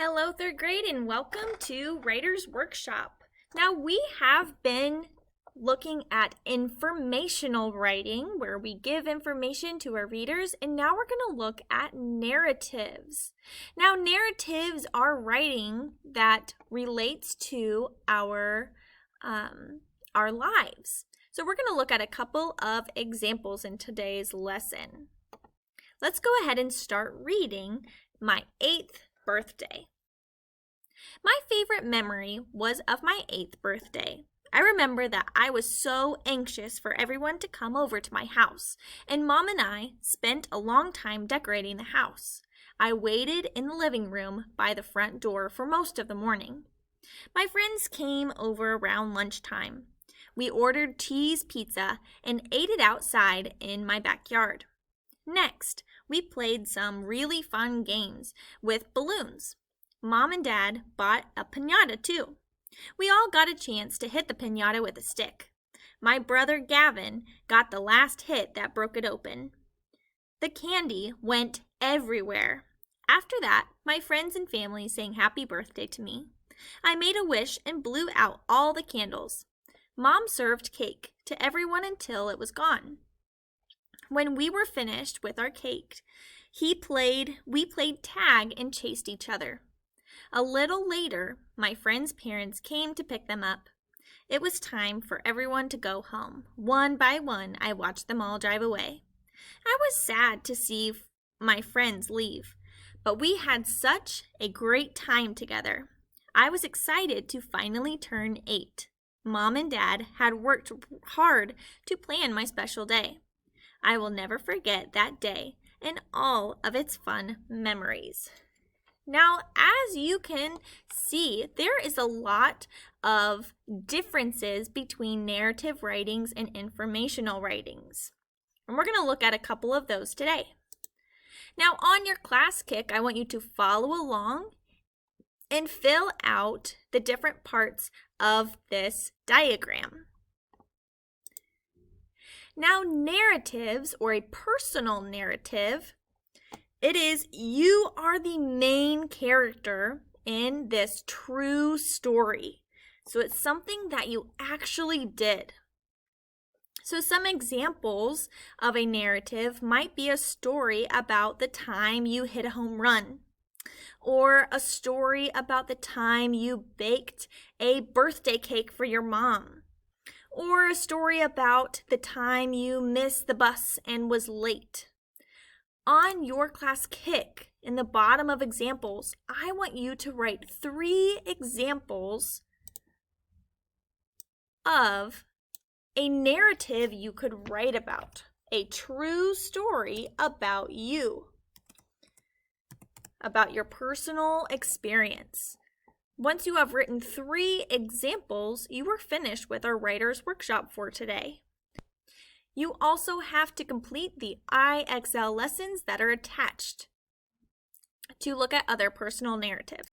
Hello, third grade, and welcome to Writer's Workshop. Now, we have been looking at informational writing, where we give information to our readers, and now we're going to look at narratives. Now, narratives are writing that relates to our lives. So we're going to look at a couple of examples in today's lesson. Let's go ahead and start reading my 8th birthday. My favorite memory was of my 8th birthday. I remember that I was so anxious for everyone to come over to my house, and Mom and I spent a long time decorating the house. I waited in the living room by the front door for most of the morning. My friends came over around lunchtime. We ordered Tea's Pizza and ate it outside in my backyard. Next, we played some really fun games with balloons. Mom and Dad bought a piñata too. We all got a chance to hit the piñata with a stick. My brother Gavin got the last hit that broke it open. The candy went everywhere. After that, my friends and family sang happy birthday to me. I made a wish and blew out all the candles. Mom served cake to everyone until it was gone. When we were finished with our cake, we played tag and chased each other. A little later, my friends' parents came to pick them up. It was time for everyone to go home. One by one, I watched them all drive away. I was sad to see my friends leave, but we had such a great time together. I was excited to finally turn 8. Mom and Dad had worked hard to plan my special day. I will never forget that day and all of its fun memories. Now, as you can see, there is a lot of differences between narrative writings and informational writings. And we're going to look at a couple of those today. Now, on your class kick, I want you to follow along and fill out the different parts of this diagram. Now, narratives, or a personal narrative, it is you are the main character in this true story. So it's something that you actually did. So some examples of a narrative might be a story about the time you hit a home run, or a story about the time you baked a birthday cake for your mom, or a story about the time you missed the bus and was late. On your class kick, in the bottom of examples, I want you to write 3 examples of a narrative you could write about, a true story about you, about your personal experience. Once you have written 3 examples, you are finished with our Writer's Workshop for today. You also have to complete the IXL lessons that are attached to look at other personal narratives.